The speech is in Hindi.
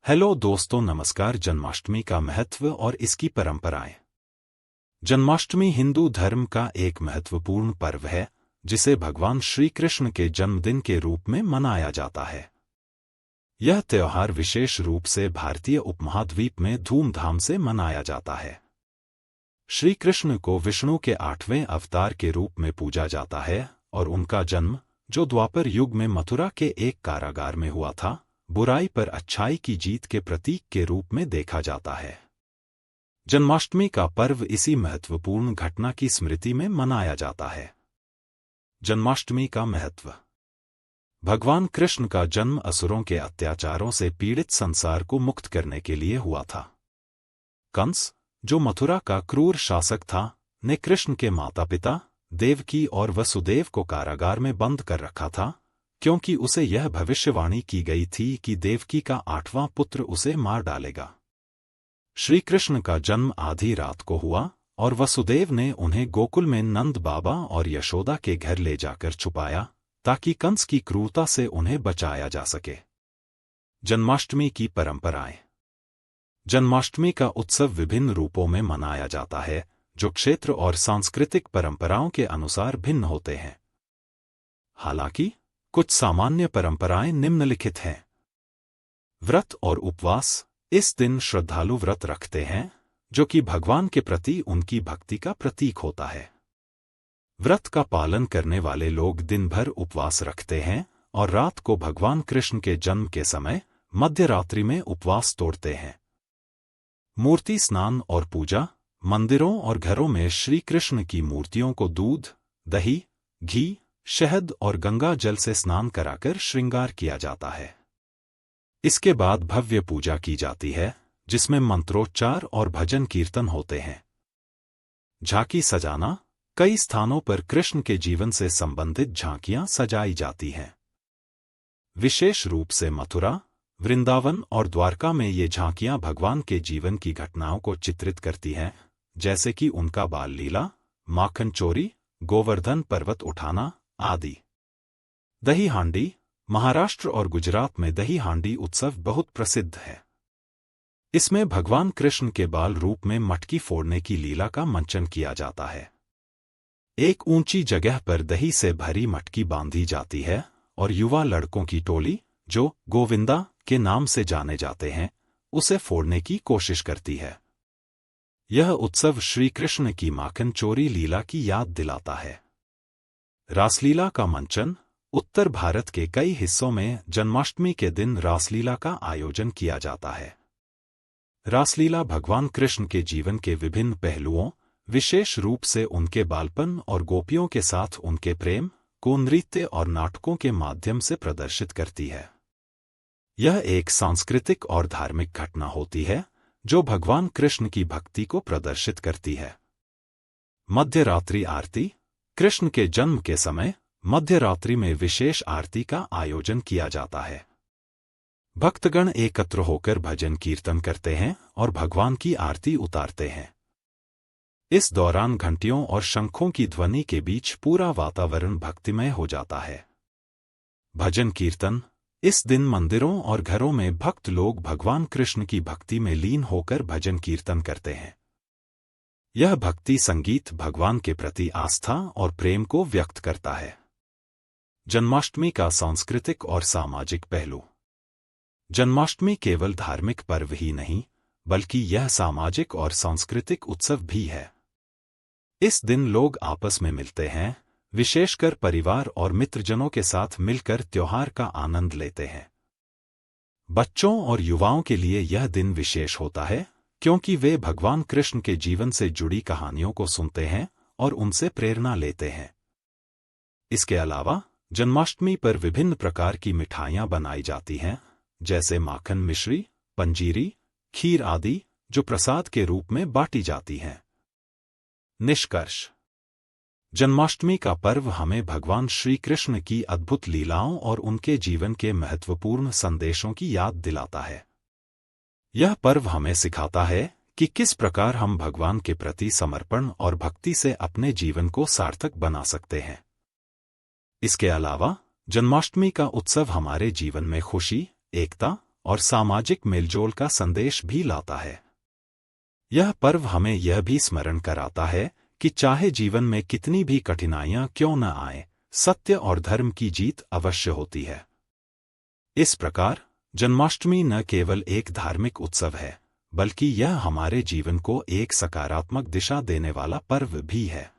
हेलो दोस्तों, नमस्कार। जन्माष्टमी का महत्व और इसकी परंपराएं। जन्माष्टमी हिंदू धर्म का एक महत्वपूर्ण पर्व है जिसे भगवान श्री कृष्ण के जन्मदिन के रूप में मनाया जाता है। यह त्योहार विशेष रूप से भारतीय उपमहाद्वीप में धूमधाम से मनाया जाता है। श्री कृष्ण को विष्णु के 8वें अवतार के रूप में पूजा जाता है और उनका जन्म, जो द्वापर युग में मथुरा के एक कारागार में हुआ था, बुराई पर अच्छाई की जीत के प्रतीक के रूप में देखा जाता है। जन्माष्टमी का पर्व इसी महत्वपूर्ण घटना की स्मृति में मनाया जाता है। जन्माष्टमी का महत्व। भगवान कृष्ण का जन्म असुरों के अत्याचारों से पीड़ित संसार को मुक्त करने के लिए हुआ था। कंस, जो मथुरा का क्रूर शासक था, ने कृष्ण के माता पिता देवकी और वसुदेव को कारागार में बंद कर रखा था, क्योंकि उसे यह भविष्यवाणी की गई थी कि देवकी का 8वां पुत्र उसे मार डालेगा। श्री कृष्ण का जन्म आधी रात को हुआ और वसुदेव ने उन्हें गोकुल में नंद बाबा और यशोदा के घर ले जाकर छुपाया ताकि कंस की क्रूरता से उन्हें बचाया जा सके। जन्माष्टमी की परंपराएं। जन्माष्टमी का उत्सव विभिन्न रूपों में मनाया जाता है, जो क्षेत्र और सांस्कृतिक परंपराओं के अनुसार भिन्न होते हैं। हालांकि कुछ सामान्य परंपराएं निम्नलिखित हैं। व्रत और उपवास। इस दिन श्रद्धालु व्रत रखते हैं, जो कि भगवान के प्रति उनकी भक्ति का प्रतीक होता है। व्रत का पालन करने वाले लोग दिन भर उपवास रखते हैं और रात को भगवान कृष्ण के जन्म के समय मध्य रात्रि में उपवास तोड़ते हैं। मूर्ति स्नान और पूजा। मंदिरों और घरों में श्री कृष्ण की मूर्तियों को दूध, दही, घी, शहद और गंगा जल से स्नान कराकर श्रृंगार किया जाता है। इसके बाद भव्य पूजा की जाती है, जिसमें मंत्रोच्चार और भजन कीर्तन होते हैं। झांकी सजाना। कई स्थानों पर कृष्ण के जीवन से संबंधित झांकियां सजाई जाती हैं। विशेष रूप से मथुरा, वृंदावन और द्वारका में ये झांकियां भगवान के जीवन की घटनाओं को चित्रित करती हैं, जैसे कि उनका बाल लीला, माखन चोरी, गोवर्धन पर्वत उठाना आदि। दही हांडी। महाराष्ट्र और गुजरात में दही हांडी उत्सव बहुत प्रसिद्ध है। इसमें भगवान कृष्ण के बाल रूप में मटकी फोड़ने की लीला का मंचन किया जाता है। एक ऊंची जगह पर दही से भरी मटकी बांधी जाती है और युवा लड़कों की टोली, जो गोविंदा के नाम से जाने जाते हैं, उसे फोड़ने की कोशिश करती है। यह उत्सव श्री कृष्ण की माखन चोरी लीला की याद दिलाता है। रासलीला का मंचन। उत्तर भारत के कई हिस्सों में जन्माष्टमी के दिन रासलीला का आयोजन किया जाता है। रासलीला भगवान कृष्ण के जीवन के विभिन्न पहलुओं, विशेष रूप से उनके बालपन और गोपियों के साथ उनके प्रेम को नृत्य और नाटकों के माध्यम से प्रदर्शित करती है। यह एक सांस्कृतिक और धार्मिक घटना होती है, जो भगवान कृष्ण की भक्ति को प्रदर्शित करती है। मध्य रात्रि आरती। कृष्ण के जन्म के समय मध्य रात्रि में विशेष आरती का आयोजन किया जाता है। भक्तगण एकत्र होकर भजन कीर्तन करते हैं और भगवान की आरती उतारते हैं। इस दौरान घंटियों और शंखों की ध्वनि के बीच पूरा वातावरण भक्तिमय हो जाता है। भजन कीर्तन। इस दिन मंदिरों और घरों में भक्त लोग भगवान कृष्ण की भक्ति में लीन होकर भजन कीर्तन करते हैं। यह भक्ति संगीत भगवान के प्रति आस्था और प्रेम को व्यक्त करता है। जन्माष्टमी का सांस्कृतिक और सामाजिक पहलू। जन्माष्टमी केवल धार्मिक पर्व ही नहीं, बल्कि यह सामाजिक और सांस्कृतिक उत्सव भी है। इस दिन लोग आपस में मिलते हैं, विशेषकर परिवार और मित्रजनों के साथ मिलकर त्योहार का आनंद लेते हैं। बच्चों और युवाओं के लिए यह दिन विशेष होता है, क्योंकि वे भगवान कृष्ण के जीवन से जुड़ी कहानियों को सुनते हैं और उनसे प्रेरणा लेते हैं। इसके अलावा जन्माष्टमी पर विभिन्न प्रकार की मिठाइयाँ बनाई जाती हैं, जैसे माखन मिश्री, पंजीरी, खीर आदि, जो प्रसाद के रूप में बांटी जाती हैं। निष्कर्ष। जन्माष्टमी का पर्व हमें भगवान श्री कृष्ण की अद्भुत लीलाओं और उनके जीवन के महत्वपूर्ण संदेशों की याद दिलाता है। यह पर्व हमें सिखाता है कि किस प्रकार हम भगवान के प्रति समर्पण और भक्ति से अपने जीवन को सार्थक बना सकते हैं। इसके अलावा जन्माष्टमी का उत्सव हमारे जीवन में खुशी, एकता और सामाजिक मेलजोल का संदेश भी लाता है। यह पर्व हमें यह भी स्मरण कराता है कि चाहे जीवन में कितनी भी कठिनाइयां क्यों न आए, सत्य और धर्म की जीत अवश्य होती है। इस प्रकार जन्माष्टमी न केवल एक धार्मिक उत्सव है, बल्कि यह हमारे जीवन को एक सकारात्मक दिशा देने वाला पर्व भी है।